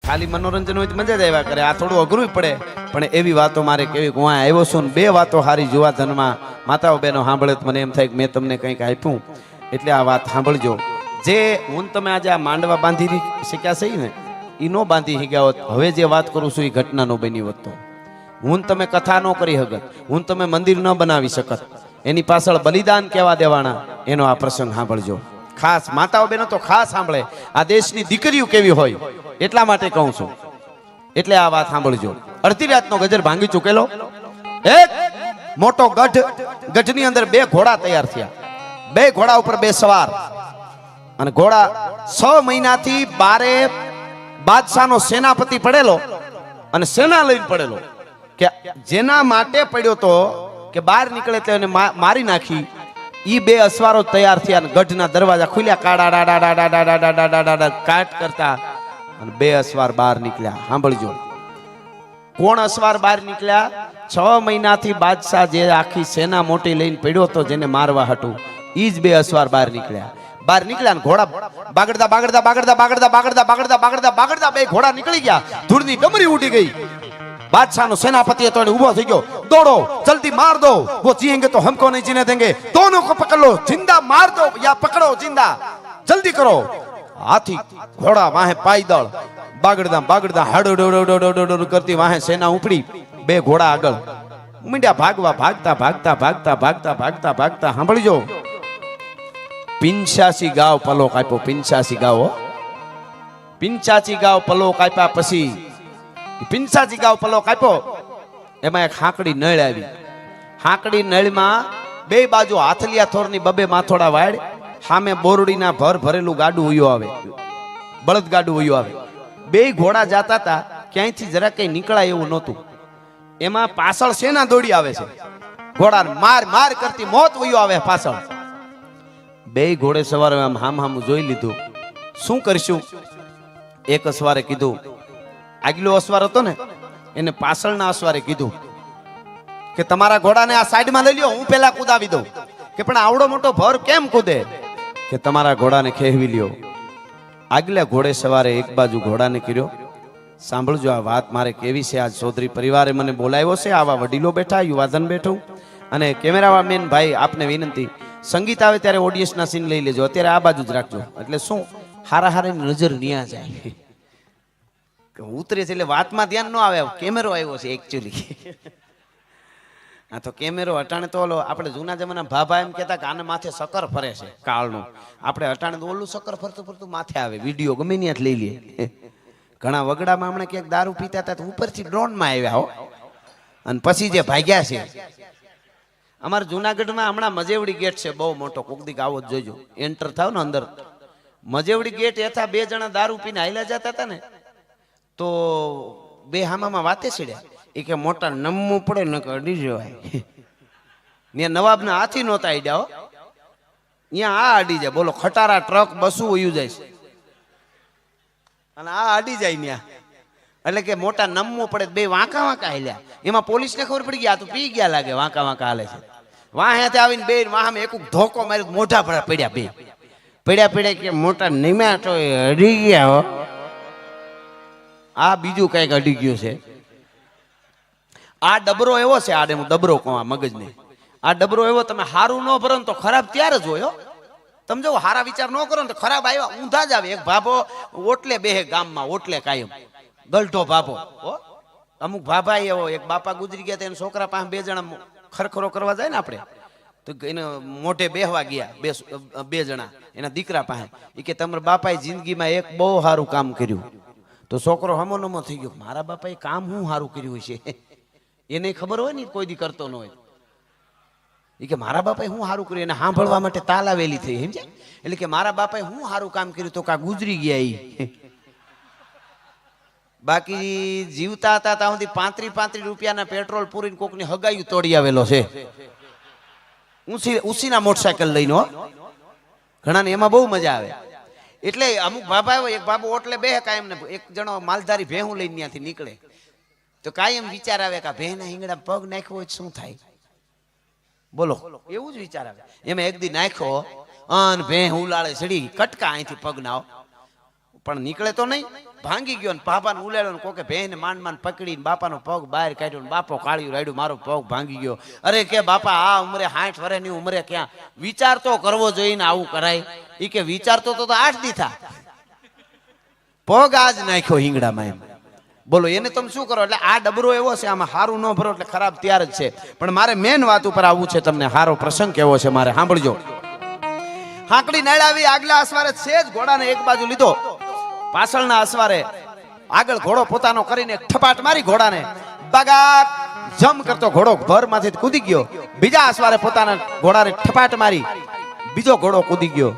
ખાલી મનોરંજન હોય તો મજા જ આવ્યા કરે, આ થોડું અઘરું પડે. પણ એવી વાતો મારે કેવી, હું આવ્યો છું ને બે વાતો હારી જોવા ધનમાં માતાઓ બહેનો સાંભળે તો મને એમ થાય કે મેં તમને કંઈક આપ્યું. એટલે આ વાત સાંભળજો. જે હું તમે આજે આ માંડવા બાંધી શીખ્યા છે ને, એ નો બાંધી શીખ્યા હોત, હવે જે વાત કરું છું એ ઘટના નો બની હોત તો હું તમે કથા નો કરી શકત, હું તમે મંદિર ન બનાવી શકત. એની પાછળ બલિદાન કેવા દેવાના એનો આ પ્રસંગ સાંભળજો. ખાસ માતાઓ બહેનો તો ખાસ સાંભળે, આ દેશની દીકરીઓ કેવી હોય એટલા માટે કહું છું. એટલે આ વાત સાંભળજો. અડધી રાતનો ગજર ભાંગી ચૂકેલો એક મોટો ગઢની અંદર બે ઘોડા તૈયાર થયા. બે ઘોડા ઉપર બે સવાર, અને ઘોડા 6 મહિનાથી બારે બાદશાહનો સેનાપતિ પડેલો અને સેના લઈને પડેલો, કે જેના માટે પડ્યો તો કે બહાર નીકળે તો એને મારી નાખી. ઈ બે અસવારો તૈયાર થયા અને ગઢના દરવાજા ખુલ્યા, કાડા કાટ કરતા, અને બે અસવાર બહાર નીકળ્યા. સાંભળજો, કોણ અસવાર બહાર નીકળ્યા? 6 મહિનાથી બાદશાહ જે આખી સેના મોટી લઈને પડ્યો તો જેને મારવા હતું, ઈ જ બે અસવાર બહાર નીકળ્યા. બહાર નીકળ્યા ને ઘોડા બાગડતા બાગડતા બાગડતા બાગડતા બાગડતા બાગડતા બાગડતા બાગડતા બે ઘોડા નીકળી ગયા. ધૂળની ડમરી ઉડી ગઈ. बादशाह सेनापति तो उभो थी गयो, दौड़ो जल्दी मार दो, वो जिएंगे तो हमको नहीं जीने देंगे, दोनों को पकड़ लो, जिंदा मार दो या पकड़ो जिंदा, जल्दी करो. हाथी घोड़ा वाहे पायदल बागड़दा बागड़दा हड़ करती वाहे सेना उपड़ी. बे घोड़ा आगळ मींड्या भागवा, भागता भागता भागता भागता भागता भागता. सांभळीजो, 85 गाव पलो काप्यो. 85 गाव, 85 गाव पलो काप्या पछी 85 गाव पलो काप्यो. एमां एक हाकड़ी नळ आवी. हाकड़ी नळमां बे बाजू हाथलिया थोરની બબે માથોડા વાડ, સામે બોરડીના ભરેલું ગાડું ઉયો આવે, બળદ ગાડું ઉયો આવે. બે ઘોડા જાતા હતા, ક્યાંયથી જરા કઈ નીકળાય એવું નહોતું. એમાં પાછળ સેના દોડી આવે છે, ઘોડાને માર માર કરતી મોત ઉયો આવે પાછળ. બે ઘોડે સવારે આમ હામ જોઈ લીધું, શું કરશું? એક અસવારે કીધું, આગલો અસવાર હતો ને એને પાછળના અસવારે કીધું કે તમારા ઘોડાને આ સાઈડમાં લઈ લ્યો, હું પેલા કૂદાવી દઉં. કે પણ આવડો મોટો ભર કેમ કૂદે? કે તમારા ઘોડાને ખેહવી લ્યો. આગલા ઘોડે સવારે એક બાજુ ઘોડાને કર્યો. સાંભળજો આ વાત મારે કેવી છે. આજ ચૌધરી પરિવારે મને બોલાવ્યો છે, આવા વડીલો બેઠા, યુવાધન બેઠું. અને કેમેરામેન ભાઈ આપને વિનંતી, સંગીત આવે ત્યારે ઓડિયન્સના સીન લઈ લેજો, અત્યારે આ બાજુ જ રાખજો, એટલે શું હારા હારાની નજર ન્યા જાય. ઉતરે છે એટલે વાતમાં ધ્યાન ન આવે. કેમેરો આવ્યો છે એકચ્યુઅલી. હા તો કેમેરો અટાણે તો ઓલો આપણે જૂના જમાના ભાભા એમ કહેતા કે આને માથે સકર ફરે છે કાળનું. આપણે અટાણે તો ઓલું સકર ફરતું ફરતું માથે આવે, વિડીયો ગમે ત્યાં લઈ લે. ઘણા વગડામાં હમણાં ક્યાંક દારૂ પીતા હતા તો ઉપરથી ડ્રોનમાં આવ્યા હો, અને પછી જે ભાગ્યા છે. અમારા જુનાગઢમાં હમણાં મજેવડી ગેટ છે બહુ મોટો, કોક દીક આવો જ જોજો. એન્ટર થાવ ને અંદર મજેવડી ગેટ એથા બે જણા દારૂ પીને હાલ્યા જતા હતા ને, તો બે હામામાં વાતે છેડ્યા. એ કે મોટા નમવું પડે ન અડી જવાય. ત્યાં નવાબના હાથી નહોતા આડ્યા હો, અહીંયા આ અડી જાય. બોલો, ખટારા ટ્રક બસું વયું જાય છે અને આ અડી જાય ત્યાં. એટલે કે મોટા નમવું પડે. બે વાંકા વાંકા હાલ્યા. એમાં પોલીસને ખબર પડી ગયા, તો પી ગયા લાગે, વાંકા વાંકા હાલે છે. વાંહેથી આવીને બે વાહમાં એક ધોકો મારી મોઢા ભરા પડ્યા. બે પડ્યા કે મોટા નિમ્યા તો અડી ગયા હો. આ બીજું કઈક અડી ગયું છે. આ ડબરો એવો છે, આડે હું ડબરો કહું આ મગજને. આ ડબરો એવો, તમે હારું ન ભરો ને તો ખરાબ ત્યારે જ હોય. તમે જો હારા વિચાર ન કરો ને તો ખરાબ આવ્યા ઊંધા જ આવે. એક ભાભો ઓટલે બેહે ગામમાં, ઓટલે કાયમ ગલઢો ભાભો. અમુક ભાભા એવો, એક બાપા ગુજરી ગયા એના છોકરા પાસે બે જણા ખરખરો કરવા જાય ને આપણે, તો એને મોઢે બેહવા ગયા બે જણા એના દીકરા પાસે. એ કે તમારા બાપાએ જિંદગીમાં એક બહુ સારું કામ કર્યું. તો છોકરો હમોનમો થઈ ગયો, મારા બાપાએ કામ શું સારું કર્યું છે એને ખબર હોય ને, કોઈ દી કરતો ન હોય. એ કે મારા બાપાએ શું સારું કર્યું, એને સાંભળવા માટે તાલાવેલી થઈ. સમજે? એટલે કે મારા બાપાએ શું સારું કામ કર્યું, તો કા ગુજરી ગયા ઈ. બાકી જીવતા હતા ત્યાં સુધી 35 રૂપિયાના પેટ્રોલ પૂરીને કોકની હગાયું તોડી આવેલો છે, ઉસીના મોટરસાયકલ લઈને. ઘણાને એમાં બહુ મજા આવે. એટલે અમુક બાબા આવ્યો, એક બાબુ ઓટલે બે કાયમ ને એક જણો માલધારી ભેહું લઈને ત્યાંથી નીકળે, તો કાયમ વિચાર આવે કે ભેહના હિંગડા પગ નાખ્યો હોય શું થાય? બોલો, એવું જ વિચાર આવે. એમાં એક દી નાખ્યો અને ભેહ ઉલાળે ચડી, કટકા અહીંથી પગ ના પણ નીકળે તો નહીં. ભાંગી ગયો ને બાપાને ઉલેડો ને કોકે ભેને માંડ પકડીને બાપાનો પગ બહાર કાઢ્યો ને બાપો કાળિયું રાડ્યું, મારો પગ ભાંગી ગયો. અરે કે બાપા આ ઉંમરે 60 વર્ષની ઉંમરે ક્યાં વિચાર તો કરવો જોઈએ ને આવું કરાય. ઈ કે વિચારતો તો 8 દી થા, પગ આજ નાખ્યો હિંગડામાં. એમ બોલો એને તમે શું કરો? એટલે આ ડબરો એવો છે, આમાં હારું ન ભરો એટલે ખરાબ તૈયાર જ છે. પણ મારે મેન વાત ઉપર આવવું છે, તમને હારો પ્રસંગ કેવો છે મારે સાંભળજો. હાંકડી નડાવી આગલા અસવારે સેજ ઘોડાને એક બાજુ લીધો, પાછળના અસવારે આગળ ઘોડો પોતાનો કરીને ઠપાટ મારી ઘોડાને બગા જમ કરતો ઘોડો ભર માંથી કૂદી ગયો. બીજા અસવારે પોતાના ઘોડાને ઠપાટ મારી બીજો ઘોડો કૂદી ગયો.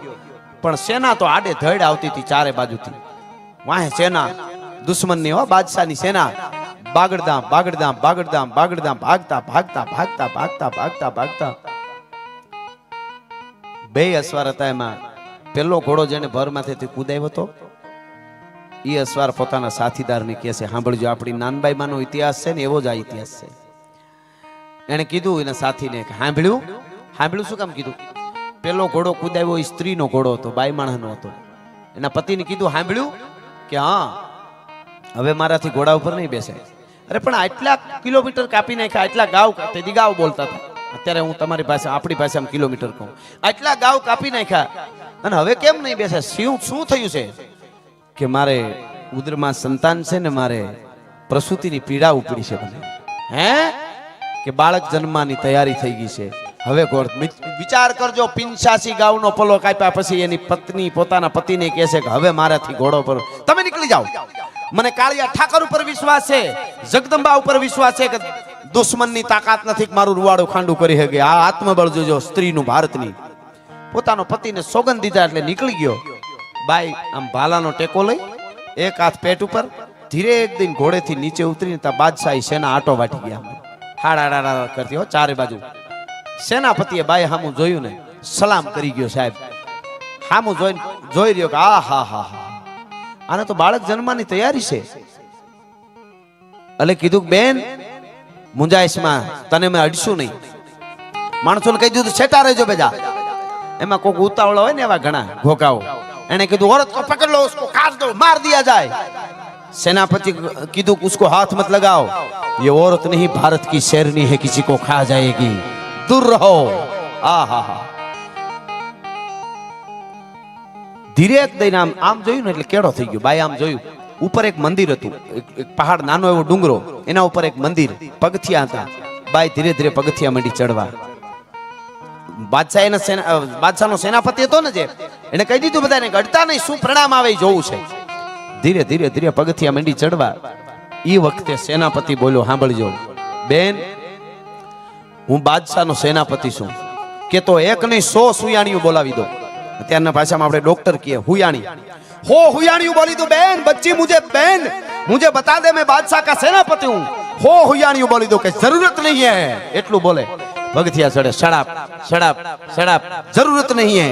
પણ સેના તો આડે ધડ આવતી હતી ચારે બાજુથી. વાહે સેના દુશ્મનની હો, બાદશાહની સેના બાગડદામ બાગડદામ બાગડદામ બાગડદામ ભાગતા ભાગતા ભાગતા ભાગતા ભાગતા ભાગતા. બે અસવાર હતા, એમાં પેલો ઘોડો જેને ભરમાંથી કૂદાયો હતો એ અસવાર પોતાના સાથીદારને કહે છે, સાંભળજો આપણી નાનબાઈ માનો ઇતિહાસ છે ને એવો જ આ ઇતિહાસ છે. એને કીધું એના સાથીને કે સાંભળ્યું? સાંભળ્યું શું કામ કીધું? પેલો ઘોડો કૂદાયો એ સ્ત્રીનો ઘોડો હતો, બાઈ માણસનો હતો. એના પતિને કીધું સાંભળ્યું? કે હા, હવે મારાથી ઘોડા ઉપર નહીં બેસે. અરે પણ આટલા કિલોમીટર કાપી નાખ્યા, આટલા ગાવ, તેથી ગાવ બોલતા હતા. અત્યારે હું તમારી પાસે આપણી ભાષામાં કિલોમીટર કહું. આટલા ગાવ કાપી નાખ્યા અને હવે કેમ નહીં બેસે? શું થયું છે? કે મારે ઉદરમાં સંતાન છે ને મારે પ્રસૂતિની પીડા ઉપડી છે મને. હે કે બાળક જન્મવાની તૈયારી થઈ ગઈ છે. હવે વિચાર કરજો, 85 ગાવનો પલો કાપ્યા પછી એની પત્ની પોતાના પતિને કહે છે કે હવે મારાથી ઘોડો પર તમે નીકળી જાઓ. મને કાળિયા ઠાકર ઉપર વિશ્વાસ છે, જગદંબા ઉપર વિશ્વાસ છે કે દુશ્મનની તાકાત નથી કે મારું રૂવાડું ખાંડું કરી શકે. આ આત્મબળ જોજો સ્ત્રીનું, ભારતની. પોતાનો પતિને સોગંદ દીધા એટલે નીકળી ગયો. બાઈ આમ ભાલાનો ટેકો લઈ એક હાથ પેટ ઉપર ધીરે એક દિન ઘોડેથી નીચે ઉતરીને તા બાદશાહી સેના આટો વાટી ગયા. હાડા કરતી હો ચારે બાજુ. સેનાપતિએ બાઈ હામું જોયું ને સલામ કરી ગયો. સાહેબ હામું જોઈ રહ્યો કે આ હા હા હા, આને તો બાળક જન્મવાની તૈયારી છે. એટલે કીધું બેન મુંજાઈશમાં તને મેં અડશું નહીં. માણસોને કહી દીધું છેટા રહેજો બેજા. એમાં કોઈક ઉતાવળા હોય ને એવા ઘણા ઘોકાઓ. એને કીધું औरत को पकड़ लो, उसको काट दो, मार दिया जाए. सेनापति कीधु उसको हाथ मत लगाओ, ये औरत नहीं भारत की शेरनी है, किसी को खा जाएगी, दूर रहो. आ हा हा. ધીરે એક દઈને આમ જોયું ને એટલે કેડો થઈ ગયો. બાઈ આમ જોયું, ઉપર એક મંદિર હતું, એક પહાડ, નાનો એવો ડુંગરો, એના ઉપર એક મંદિર, પગથિયા હતા. બાઈ ધીરે ધીરે પગથિયા માંડી ચડવા. બાદશાહનો સેનાપતિ હતો ને જે, એને કહી દીધું બધાને અડતા નહીં, શું પ્રણામ આવે જોવું છે. ધીરે ધીરે ધીરે પગથિયા માંડી ચડવા. એ વખતે સેનાપતિ બોલ્યો, સાંભળજો બેન, હું બાદશાહનો સેનાપતિ છું, કે તો એક નહીં 100 સુયાણીઓ બોલાવી દો. અત્યારના ભાષામાં આપણે ડોક્ટર કહીએ હુયાણી. हो हुयाणियों बोली तो बहन बच्ची मुझे बता दे, मैं बादशाह का सेनापति हूँ. हो हुयाणियों बोली तो कि जरूरत नहीं है. એટલું બોલે. ભગતિયા ચડે, શરાબ શરાબ શરાબ, जरूरत नहीं है,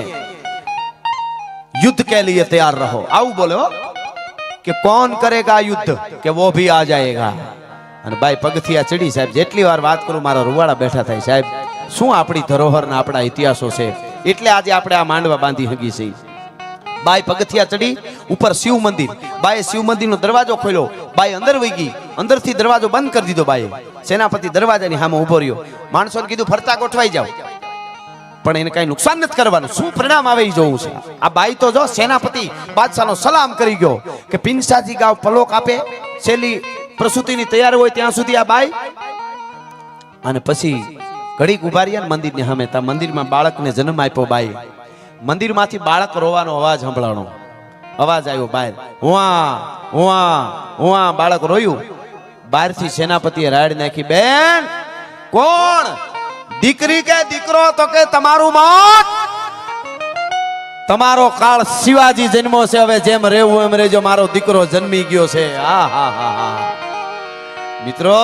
युद्ध के लिए तैयार रहो. આવું બોલે હો, કે કોણ કરેગા યુદ્ધ, કે वो भी आ जाएगा. અને ભાઈ પગથિયા ચડી. સાહેબ જેટલી વાર વાત કરું મારા રૂવાડા બેઠા થાય. સાહેબ શું આપણી ધરોહરના આપણા ઇતિહાસો છે, એટલે આજે આપણે આ માંડવા બાંધી હગી છે. બાઈ પગથિયા ચડી, ઉપર શિવ મંદિર. બાઈ શિવ મંદિરનો દરવાજો ખોલ્યો. બાઈ અંદર વહી ગઈ, અંદરથી દરવાજો બંધ કરી દીધો. બાઈ સેનાપતિ દરવાજાની સામે ઉભો રહ્યો. માણસોને કીધું ફરતા ગોઠવાઈ જાવ, પણ એને કઈ નુકસાન નથી કરવાનું, શું પરિણામ આવે એ જોવું છે. આ બાઈ તો જો સેનાપતિ બાદશાહનો સલામ કરી ગયો કે પિંસાજી ગાવ પલો કાપે, છેલ્લી પ્રસૂતિની તૈયારી હોય ત્યાં સુધી આ બાઈ. અને પછી ઘડીક ઉભા રહ્યા ને મંદિરની સામે. તા મંદિરમાં બાળકને જન્મ આપ્યો બાઈ. મંદિરમાંથી બાળક રોવાનો અવાજ સંભળાણો. અવાજ આવ્યો બહાર, હુઆ હુઆ હુઆ. બાળક રોયું. બહારથી સેનાપતિએ રાડ નાખી, બેન કોણ, દીકરી કે દીકરો? તો કે તમારું મોત, તમારો કાળ શિવાજી જન્મો છે, હવે જેમ રહેવું એમ રહેજો, મારો દીકરો જન્મી ગયો છે. હા હા હા હા. મિત્રો,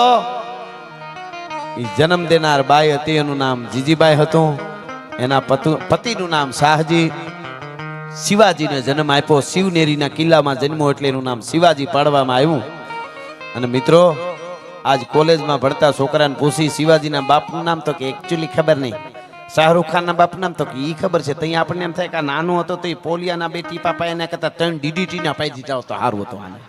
જન્મ દેનાર બાઈ હતી, એનું નામ જીજીબાઈ હતું. એના પતિનું નામ શાહજી. શિવાજીને જન્મ આપ્યો. શિવનેરીના કિલ્લામાં જન્મો એટલે એનું નામ શિવાજી પાડવામાં આવ્યું. અને મિત્રો, આજ કોલેજમાં ભણતા છોકરાને પૂછી શિવાજીના બાપનું નામ, તો કે એકચ્યુઅલી ખબર નહીં, શાહરૂખ ખાન ના બાપ નામ તો ઈ ખબર છે. ત્યાં આપણને એમ થાય કે આ નાનો હતો તો એ પોલિયાના 2 ટીપા પાય એના કરતા 3 DDT ના પાઈ દીધા તો સારું હતું આને.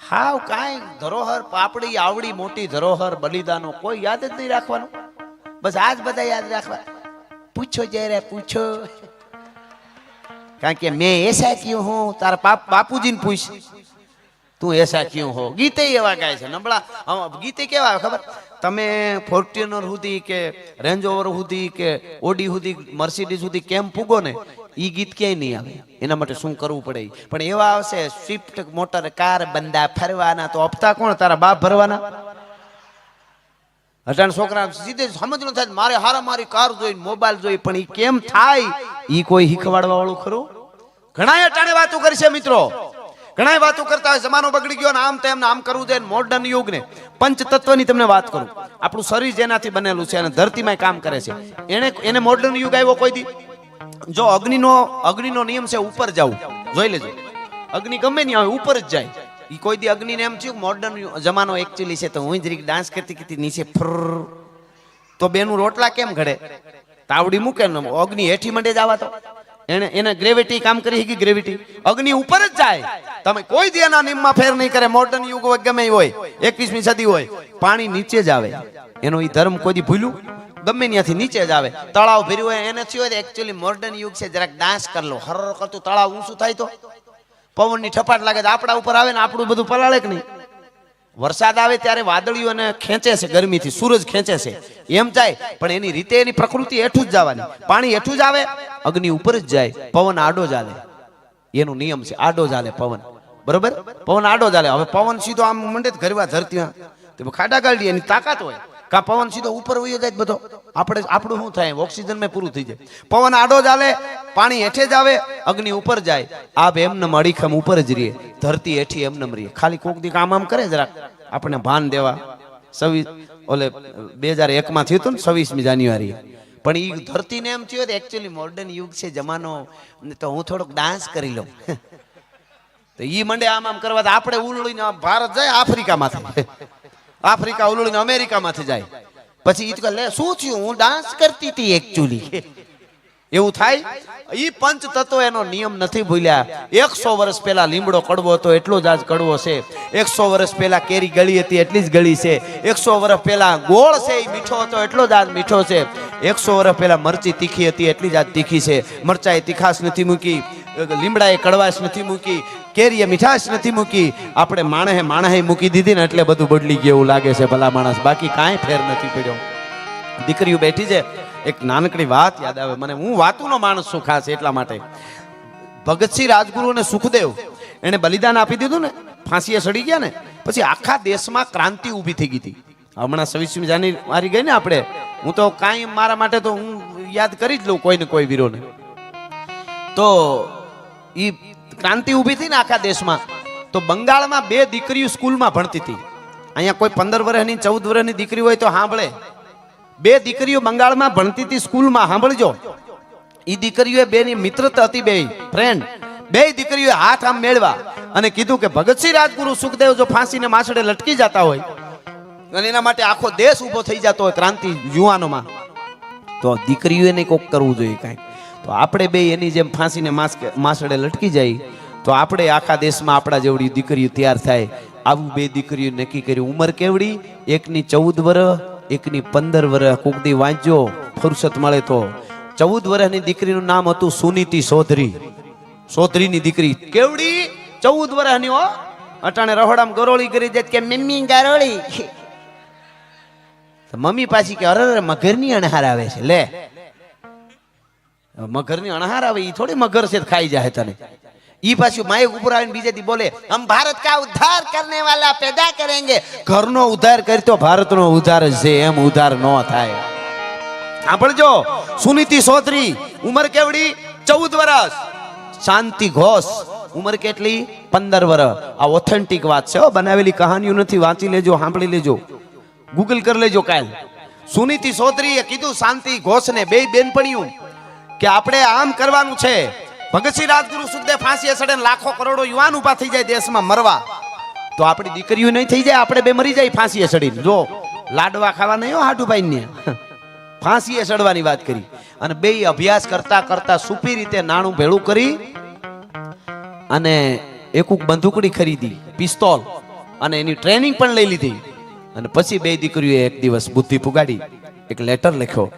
હાવ કાંઈ ધરોહર પાપડી આવડી મોટી ધરોહર બલિદાનો કોઈ યાદ જ નહીં રાખવાનું. બસ આજ બધા યાદ રાખવા. પૂછો જયારે પૂછો, કારણ કે મેં એસા ક્યું હું, તારા બાપુજીને પૂછ તું એસા ક્યું હો. ગીતે એવા ગાય છે નબળા. ગીતે કેવા ખબર, તમે ફોર્ચ્યુનર સુધી કે રેન્જ ઓવર સુધી કે ઓડી સુધી મર્સિડીઝ સુધી કેમ પૂગો ને ઈ ગીત ક્યાંય નહીં આવે. એના માટે શું કરવું પડે. પણ એવા આવશે સ્વિફ્ટ મોટર કાર બંદા ફરવાના, તો હપ્તા કોણ, તારા બાપ ભરવાના. અટાણ છોકરા સીધે સમજ ન થાય મારે હારા મારી કાર જોઈ મોબાઈલ જોઈ, પણ ઈ કેમ થાય ઈ કોઈ શીખવાડવા વાળું ખરું. ઘણા અટાણે વાતો કરી છે મિત્રો, ઘણા વાતો કરતા હોય જમાનો બગડી ગયો ને આમ તેમ આમ કરવું જોઈએ. મોડર્ન યુગ ને પંચતત્વની તમને વાત કરું. આપણું શરીર જેનાથી બનેલું છે અને ધરતીમાં કામ કરે છે, એને મોડર્ન યુગ આવ્યો કોઈ દી. જો અગ્નિનો નિયમ છે ઉપર જવું, જોઈ લેજો. અગ્નિ ગમે નહીં આવે ઉપર જ જાય. ઈ કોઈ દી અગ્નિને એમ થયું મોડર્ન જમાનો એકચ્યુઅલી છે તો હું જ ડાન્સ કરતી નીચે ફર તો બેનું રોટલા કેમ ઘડે, તાવડી મૂકે ને અગ્નિ હેઠી મંડે જ આવા તો એને ગ્રેવિટી કામ કરી કે ગ્રેવિટી અગ્નિ ઉપર જ જાય. તમે કોઈ દી એના નિયમમાં ફેર નહીં કરે. મોડર્ન યુગ ગમે હોય 21મી સદી હોય, પાણી નીચે જ આવે. એનો ઈ ધર્મ કોઈ દી ભૂલ્યું, ગમે ત્યાંથી નીચે જ આવે. તળાવ ભર્યું હોય એને થયું હોય એકચ્યુઅલી મોડર્ન યુગ છે જરાક ડાન્સ કર લો, હર કરતું તળાવ ઊંચું થાય તો પવનની ઠપાટ લાગે તો આપણા ઉપર આવે ને આપણું બધું પલાળે કે નહીં. વરસાદ આવે ત્યારે વાદળીઓને ખેંચે છે ગરમીથી, સૂરજ ખેંચે છે એમ જાય, પણ એની રીતે એની પ્રકૃતિ હેઠું જ જવાની. પાણી હેઠું જ આવે, અગ્નિ ઉપર જ જાય, પવન આડો જ હાલે. એનો નિયમ છે આડો જ હાલે પવન, બરોબર. પવન આડો જ હાલે. હવે પવન સીધો આમ મંડે ઘરવા ધરતી તો ખાડા ગાડી એની તાકાત હોય, કા પવન સીધો ઉપર વયો જાય બધો આપણું શું થાય, ઓક્સિજન માં પૂરું થઈ જાય. પવન આડો જ હાલે, પાણી હેઠે જ આવે, અગ્નિ ઉપર જાય. આપ એમને અડીખમ ઉપર જ રહીએ, ધરતી હેઠી એમને રહીએ. ખાલી કોક દી કામ આમ કરે જરાક આપણે ભાન દેવા. 2001 માં થયું હતું ને 26મી જાન્યુઆરી, પણ ઈ ધરતીને એમ થયું એકચ્યુઅલી મોડર્ન યુગ છે જમાનો, તો હું થોડોક ડાન્સ કરી લઉં. તો ઈ મંડે આમ આમ કરવા, આપણે ઉલળીને ભારત જાય આફ્રિકામાંથી, આફ્રિકા ઉલળીને અમેરિકામાંથી જાય. પછી ઈ લે શું થયું, હું ડાન્સ કરતી હતી એકચ્યુઅલી. એવું થાય. ઈ પંચતત્વ એનો નિયમ નથી ભૂલ્યા. 100 વર્ષ પહેલા લીમડો કડવો હતો એટલો જ આજ કડવો છે. 100 વર્ષ પહેલા કેરી ગળી હતી એટલી જ ગળી છે. 100 વર્ષ પહેલા ગોળ છે એ મીઠો હતો એટલો જ આજ મીઠો છે. 100 વર્ષ પહેલા મરચી તીખી હતી એટલી જ આજ તીખી છે. મરચાએ તીખાશ નથી મૂકી, લીમડાએ કડવાશ નથી મૂકી, કેરીએ મીઠાશ નથી મૂકી. આપણે માણસે મૂકી દીધી ને એટલે બધું બદલી ગયું એવું લાગે છે ભલા માણસ, બાકી કાંઈ ફેર નથી પડ્યો. દીકરીઓ બેઠી છે. એક નાનકડી વાત યાદ આવે મને, હું વાતુનો માણસ છું ખાસ એટલા માટે. ભગતસિંહ રાજગુરુ અને સુખદેવ એને બલિદાન આપી દીધું ને, ફાંસીએ સડી ગયા ને, પછી આખા દેશમાં ક્રાંતિ ઊભી થઈ ગઈ હતી. હમણાં 26મી જાન્યુઆરી ગઈ ને આપણે, હું તો કાંઈ મારા માટે તો હું યાદ કરી જ લઉં કોઈને કોઈ વીરોને. તો ઈ ક્રાંતિ ઊભી થઈ ને આખા દેશમાં, તો બંગાળમાં 2 દીકરીઓ સ્કૂલમાં ભણતી હતી. અહીંયા કોઈ 15 વર્ષની 14 વર્ષની દીકરી હોય તો સાંભળે. 2 દીકરીઓ બંગાળમાં ભણતી હતી સ્કૂલમાં, સાંભળજો. ઈ દીકરીઓ બેની મિત્રતા હતી, 2 ફ્રેન્ડ. 2 દીકરીઓ હાથ આમ મેળવા અને કીધું કે ભગતસિંહ રાજગુરુ સુખદેવ જો ફાંસીને માછડે લટકી જતા હોય અને એના માટે આખો દેશ ઉભો થઈ જતો હોય ક્રાંતિ યુવાનોમાં, તો દીકરીઓને કોક કરવું જોઈએ કાંઈક. તો આપણે 2 એની જેમ ફાંસીને માછડે લટકી જાય તો આપણે આખા દેશમાં આપણા જેવડી દીકરીઓ તૈયાર થાય. આવું 2 દીકરીઓ નક્કી કર્યું. ઉંમર કેવડી, એકની 14 વર્ષ, એકની 15 વર્ષ. કોક દી વાંચજો ફુરસત મળે તો. 14 વર્ષની દીકરીનું નામ હતું સુનીતિ ચૌધરી. ચૌધરીની દીકરી કેવડી 14 વર્ષની હો. અટાણે રહોડામાં ગરોળી કરી દે કે મમ્મી ગરોળી, મમ્મી પાછી કે અરે મગરની અણહાર આવે છે. લે મગરની અણહાર આવે, ઈ થોડી મગર છે ખાઈ જાય તને. ઈ પાછું માયક ઉપર આવીને બીજે દી બોલે હમ ભારત કા ઉદ્ધાર કરને વાલા પેદા કરેંગે. ઘરનો ઉદ્ધાર કરી તો ભારતનો ઉદ્ધાર છે, એમ ઉદ્ધાર ન થાય. સાંભળજો, સુનીતિ ચૌધરી ઉંમર કેવડી 14 વર્ષ. શાંતિ ઘોષ ઉંમર કેટલી 15 વર્ષ. આ ઓથેન્ટિક વાત છે, બનાવેલી કહાનીઓ નથી. વાંચી લેજો, સાંભળી લેજો, ગૂગલ કરી લેજો કાલ. સુનીતિ ચૌધરીએ કીધું શાંતિ ઘોષને, 2 બેનપણીઓ, કે આપણે આમ કરવાનું છે. ભગતસિંહ રાજગુરુ સુખદેવ ફાંસીએ સડે, લાખો કરોડો યુવાન ઉભા થઈ જાય દેશમાં મરવા, તો આપણી દીકરીઓ નહીં થઈ જાય, આપણે 2 મરી જાય ફાંસીએ સડીને. જો લાડવા ખાવા નહીં હો હાટુભાઈ ને, ફાંસીએ ચડવાની વાત કરી. અને બે અભ્યાસ કરતા કરતા સુપી રીતે નાણું ભેળું કરી અને એક બંદૂકડી ખરીદી, પિસ્તોલ, અને એની ટ્રેનિંગ પણ લઈ લીધી. અને પછી બે દીકરીઓએ એક દિવસ બુદ્ધિ પુગાડી એક લેટર લખ્યો.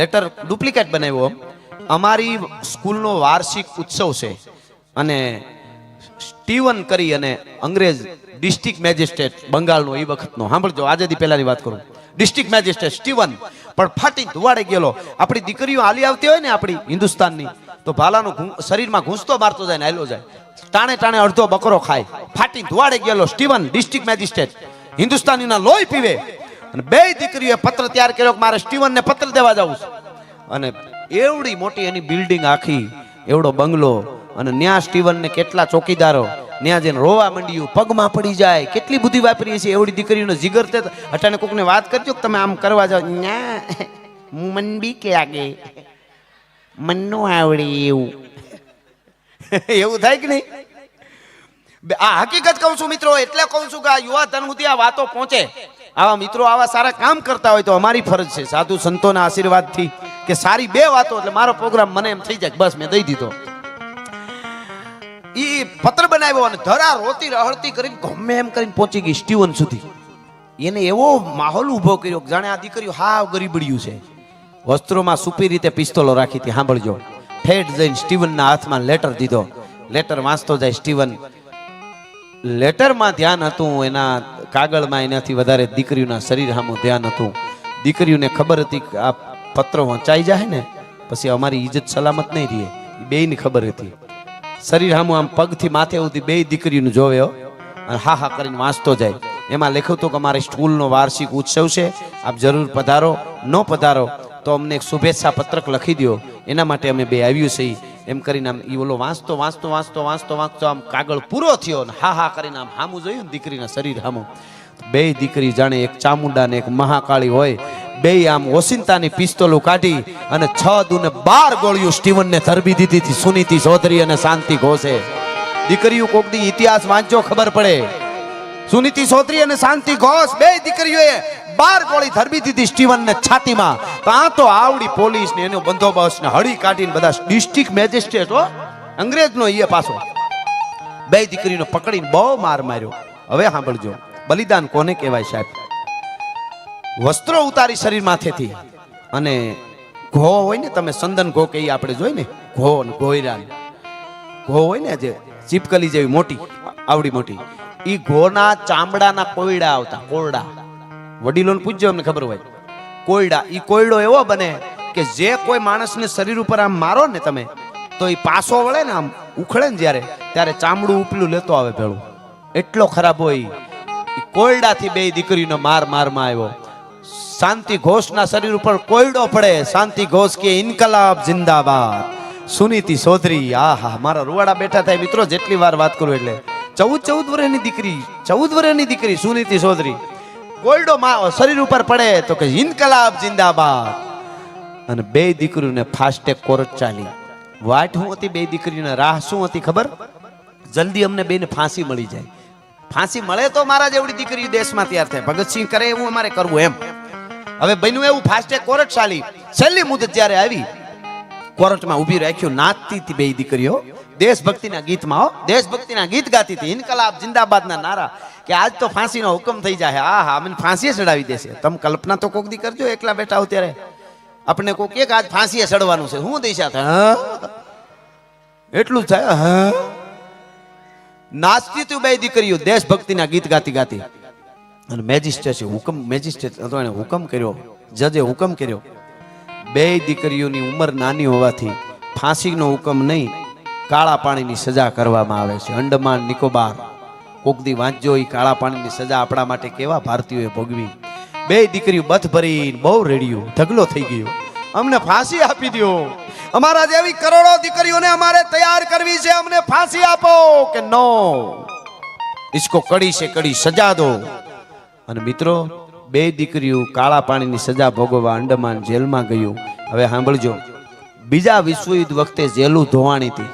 લેટર ડુપ્લિકેટ બનાવ્યો. અમારી સ્કૂલનો વાર્ષિક ઉત્સવ છે અને સ્ટીવન કરી અને અંગ્રેજ ડિસ્ટ્રિક્ટ મેજિસ્ટ્રેટ બંગાળનો એ વખતનો, સાંભળજો, આજેથી પહેલાની વાત કરું, ડિસ્ટ્રિક્ટ મેજિસ્ટ્રેટ સ્ટીવન પણ ફાટી ધુવાડે ગયેલો. આપણી દીકરીઓ હાલી આવતી હોય ને આપણી હિન્દુસ્તાનની, તો ભાલાનું શરીરમાં ઘૂંસતો મારતો જાય ને હાલ્યો જાય, ટાણે ટાણે અડધો બકરો ખાય. ફાટી ધુવાડે ગયેલો સ્ટીવન ડિસ્ટ્રિક્ટ મેજિસ્ટ્રેટ, હિન્દુસ્તાનીના લોહી પીવે. અને બે દીકરીઓએ પત્ર તૈયાર કર્યો કે મારે સ્ટીવનને પત્ર દેવા જવું છે. અને એવડી મોટી એની બિલ્ડિંગ આખી, એવડો બંગલો, અને ન્યા સ્ટીવનને કેટલા ચોકીદારો, ન્યા જઈને રોવા માંડ્યું, પગમાં પડી જાય. કેટલી બુદ્ધિ વાપરી છે એવડી દીકરીઓનો જીગર. તે અટાણે કોકને વાત કરજો કે તમે આમ કરવા જાઓ, મન બી કે આગે મન નો આવડે એવું એવું થાય કે નહીં? આ હકીકત કહું છું મિત્રો, એટલે કહું છું કે આ યુવા ધન સુધી આ વાતો પહોંચે. આવા મિત્રો આવા સારા કામ કરતા હોય તો અમારી ફરજ છે સાધુ સંતોના આશીર્વાદથી કે સારી બે વાતો, એટલે મારો પ્રોગ્રામ મને એમ થઈ જાય બસ મેં દઈ દીધો. ઈ પત્ર બનાવ્યો અને ધરા રોતી રહળતી કરીને ગમે એમ કરીને પહોંચી ગઈ સ્ટીવન સુધી. એને એવો માહોલ ઉભો કર્યો જાણે આ દીકરીઓ હાવ ગરીબડ્યું છે. વસ્ત્રોમાં સુપી રીતે પિસ્તોલો રાખી હતી. સાંભળજો, ઠેઠ જઈને સ્ટીવનના હાથમાં લેટર દીધો. લેટર વાંચતો જાય સ્ટીવન. લેટરમાં ધ્યાન હતું એના કાગળમાં, એનાથી વધારે દીકરીઓના શરીર સામું ધ્યાન હતું. દીકરીઓને ખબર હતી કે આ પત્ર વંચાઈ જાય ને પછી અમારી ઇજ્જત સલામત નહીં રહે. બેયની ખબર હતી. શરીર સામું આમ પગથી માથે સુધી બે દીકરીઓને જોવે અને હા હા કરીને વાંચતો જાય. એમાં લખ્યું હતું કે અમારી સ્કૂલનો વાર્ષિક ઉત્સવ છે, આપ જરૂર પધારો, ન પધારો તો અમને એક શુભેચ્છા પત્રક લખી દો, એના માટે અમે બે આવ્યું છે. એમ કરીને આમ ઈ ઓલો વાંચતો આમ કાગળ પૂરો થયો ને હા હા કરીને આમ હામું જોયું ને દીકરીના શરીર હામું. બે દીકરી જાણે એક ચામુંડા ને એક મહાકાળી હોય, બે આમ ઓસિંતાની પિસ્તોલો કાઢી અને 6 દુ ને 12 ગોળીઓ સ્ટીવનને ધરબી દીધી હતી. સુનીતિ ચૌધરી અને શાંતિ ઘોષે. દીકરીઓ કોક દી ઇતિહાસ વાંચો ખબર પડે. સુનીતિ ચૌધરી અને શાંતિ ઘોષ બે દીકરીઓએ 12 ગોળી ધરબી દીધી સ્ટીવનને છાતીમાં. તો આ તો આવડી પોલીસ ને એનો બંદોબસ્ત ને હળી કાઢીને બધા ડિસ્ટ્રિક્ટ મેજિસ્ટ્રેટ અંગ્રેજનો એ પાછો બે દીકરીનો પકડીને બહુ માર માર્યો. હવે સાંભળજો, બલિદાન કોને કહેવાય સાહેબ? વસ્ત્રો ઉતારી શરીર માથેથી અને ઘો હોય ને, તમે સંદન ઘો કે આપણે જોઈ ને, ઘો ને ગોયરા ઘો હોય ને જે ચીપકલી જેવી મોટી આવડી મોટી, ઈ ઘોના ચામડાના કોયડા આવતા. કોરડા વડીલોને પૂછજો, અમને ખબર હોય. કોયડા, ઈ કોયડો એવો બને કે જે કોઈ માણસને શરીર ઉપર આમ મારો ને તમે તો ઈ પાસો વળે ને, આમ ઉખડે ને જ્યારે, ત્યારે ચામડું ઉપલું લેતો આવે ભેળું. એટલો ખરાબ હોય. કોયડાથી બે દીકરીનો મારમાં આવ્યો. શાંતિ ઘોષના શરીર ઉપર કોયડો પડે. શાંતિ ઘોષ કે ઇન્કલાબ જિંદાબાદ. સુનીતિ ચૌધરી, આહા મારા રૂવાડા બેઠા થાય મિત્રો જેટલી વાર વાત કરું એટલે. 14 વર્ષની દીકરી, 14 વર્ષની દીકરી સુનીતિ ચૌધરી, કોયડો શરીર ઉપર પડે તો કે ઇન્કલાબ જિંદાબાદ. અને બે દીકરીઓને ફાસ્ટેગ કોર્ટ ચાલી. વાટ શું હતી બે દીકરીઓને? રાહ શું હતી ખબર? જલ્દી અમને બેને ફાંસી મળી જાય. ફાંસી મળે તો મારા જેવડી દીકરી દેશમાં તૈયાર થાય. ભગતસિંહ કરે એવું અમારે કરવું એમ. હવે બન્યું એવું, ફાસ્ટેગ કોર્ટ ચાલી. છેલ્લી મુદત જ્યારે આવી, કોર્ટમાં ઊભી રાખ્યું. નાચતી હતી બે દીકરીઓ દેશભક્તિના ગીતમાં. દેશભક્તિના ગીત ગાતી હતી, ઇન્કલાબ જિંદાબાદના નારા, કે આજ તો ફાંસીનો હુકમ થઈ જાય. હા હા, મને ફાંસીએ ચડાવી દેશે. તમે કલ્પના તો કોક દી કરજો, એકલા બેઠા હો ત્યારે આપણે કોક એક આજ ફાંસીએ ચડવાનું છે, હું દિશા થાય એટલું થાય. હા, નાચતી તું બે દીકરીઓ દેશભક્તિના ગીત ગાતી ગાતી. અને મેજિસ્ટ્રેટ હતો, એને હુકમ કર્યો, જજે હુકમ કર્યો. બે દીકરીઓની ઉંમર નાની હોવાથી ફાંસીનો હુકમ નહીં, કાળા પાણીની સજા કરવામાં આવે છે. અંડમાન નિકોબાર કોક દી વાંચજો, એ કાળા પાણીની સજા આપણા માટે કેવા ભારતીયોએ ભોગવી. બે દીકરીઓ બથ ભરી બહુ રેડિયું, ઢગલો થઈ ગયો, અમને ફાંસી આપી દો. અમારા જેવી કરોડો દીકરીઓને અમારે તૈયાર કરવી છે, અમને ફાંસી આપો. કે નો, ઇસકો કડી સે કડી સજા દો. અને મિત્રો બે દીકરીઓ કાળા પાણીની સજા ભોગવવા અંડમાન જેલમાં ગયું. હવે સાંભળજો, બીજા વિશ્વયુદ્ધ વખતે જેલું ધોવાણી હતી,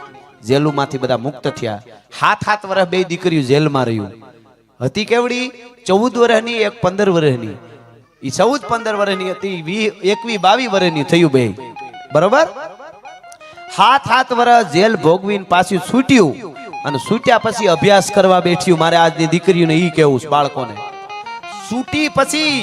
જેલુમાંથી બધા મુક્ત થયા. 7 વર્ષ બે દીકરીઓ જેલમાં રહ્યું. હતી કેવડી 14 વર્ષની, એક 15 વર્ષની. ઈ 14-15 વર્ષની હતી, 21-22 વર્ષની થયું બે, બરોબર. 7 વર્ષ જેલ ભોગવીને પાછું છૂટ્યું અને છૂટ્યા પછી અભ્યાસ કરવા બેઠ્યું. મારે આજની દીકરીઓને ઈ કેવું છે, બાળકોને છૂટી પછી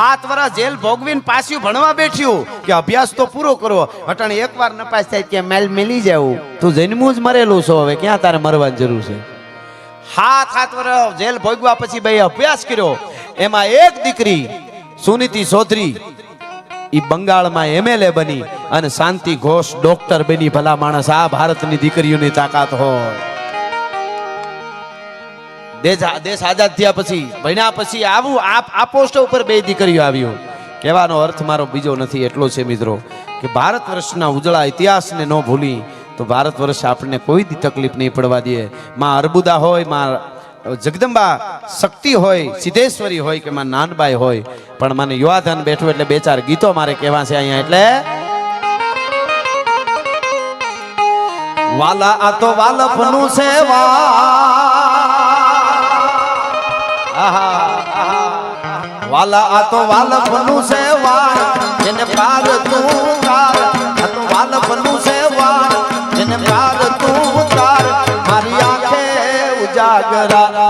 7 વર્ષ જેલ ભોગવીને પાછું ભણવા બેઠ્યું કે અભ્યાસ તો પૂરો કરવો. અટાણે એકવાર નપાસ થાય કે મેલ મેલી જાવું, તું જન્મું જ મરેલું છો, હવે ક્યાં તારે મરવાની જરૂર છે. 7 વર્ષ જેલ ભોગવા પછી બે અભ્યાસ કર્યો. એમાં એક દીકરી સુનીતિ ચૌધરી ઈ બંગાળમાં MLA બની અને શાંતિ ઘોષ ડોક્ટર બની. ભલા માણસ, આ ભારતની દીકરીઓની તાકાત હોય. દેશ આઝાદ થયા પછી, ભણ્યા પછી આવું આ પોસ્ટ ઉપર બે દીકરીઓ આવ્યો. કહેવાનો અર્થ મારો બીજો નથી, એટલો છે મિત્રો કે ભારત વર્ષના ઉજળા ઇતિહાસને ન ભૂલી તો ભારત વર્ષ આપણને કોઈ દી તકલીફ નહીં પડવા દે. માં અર્બુદા હોય, માં જગદંબા શક્તિ હોય, સિદ્ધેશ્વરી હોય કે માં નાનબાઈ હોય, પણ મને યુવાધન બેઠું એટલે 2-4 ગીતો મારે કહેવા છે અહીંયા. એટલે વાલા આ તો વાલપનું સેવા, વાલા આ તો વાલપનું સેવા, જેને પાર તું તાર. આ તો વાલપનું સેવા, જેને પાર તું તાર. મારી આંખે ઉજાગરા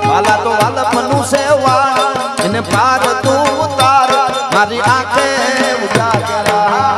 વાલા તો વાલપનું સેવા, જેને પાર તું તાર. મારી આંખે ઉજાગરા.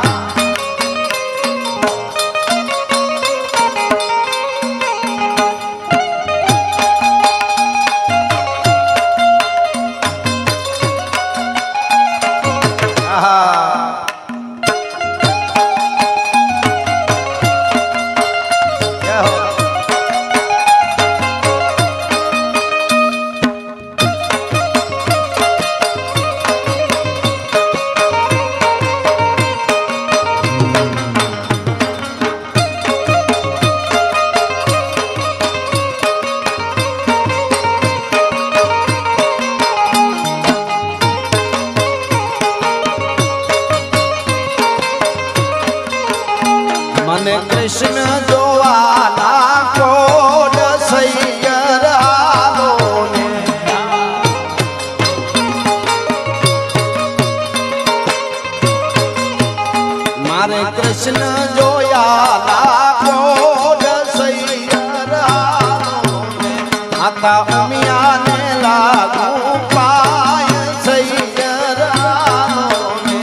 મને કૃષ્ણ જોવાના કોડ સૈયર આલો ને. મારે કૃષ્ણ જોયાના કોડ સૈયર આલો ને. માતા ઉમિયાને લાગુ પાય સૈયર આલો ને.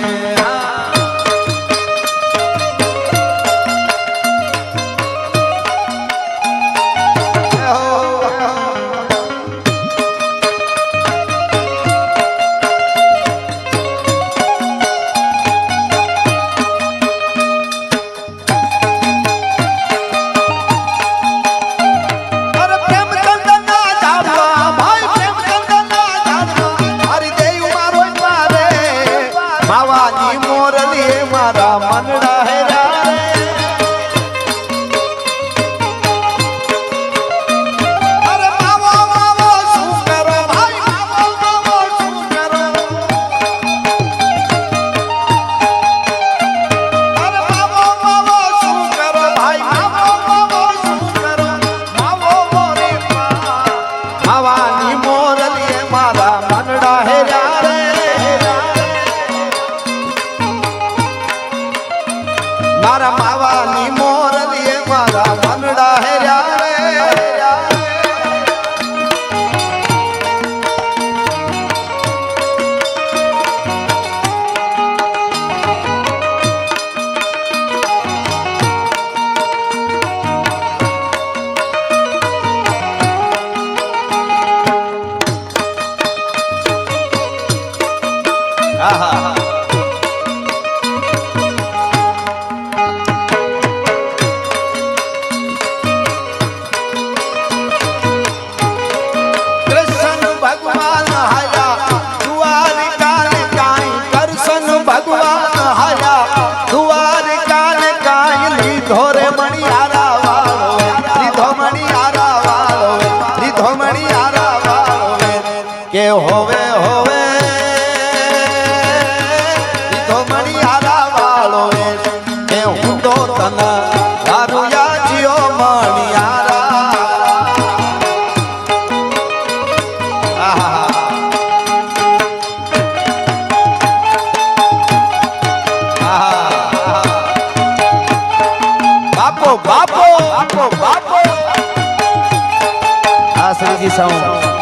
મારા માવાની મોરલીએ મારા મનડા હેર્યા રે. કે હોવે હોવે સાજી સાઉન્ડ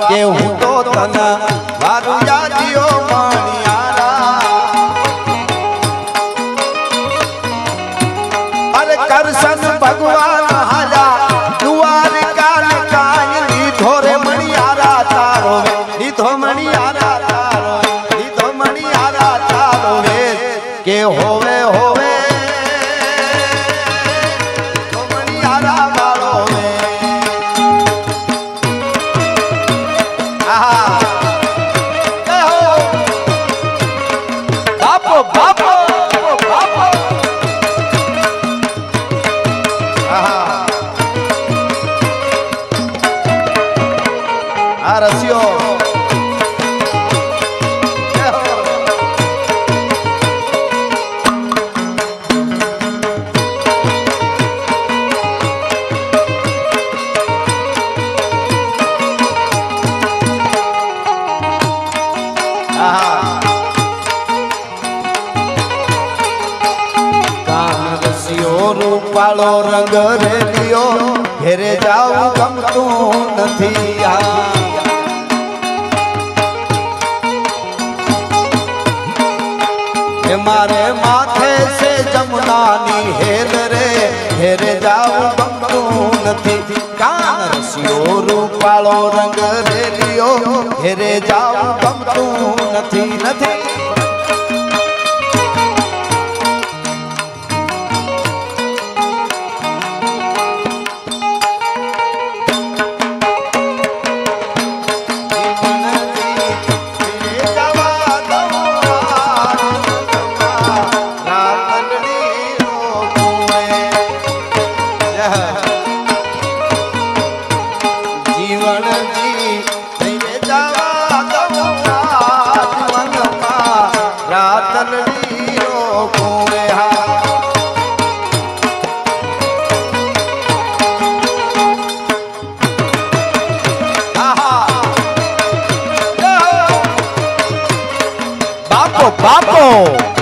કે હું તો તને વારું યાદીઓ મણિયારા અરે કરશન ભગવાન હાજા દ્વારિકા ને કાય લીધો રે મણિયારા તારો લીધો મણિયારા તારો લીધો મણિયારા તારો રે કે હોવે હોવે મણિયારા વાળો વે રસિયો રૂપાળો રંગ રેલિયો ઘેરે જાવું ગમતું નથી મારે માથે સે જમુનાની હેર રે ઘેરે જાવું ગમતું નથી કાન રસિયો રૂપાળો રંગ રેલિયો ઘેરે જાવું ગમતું નથી નથી બાપો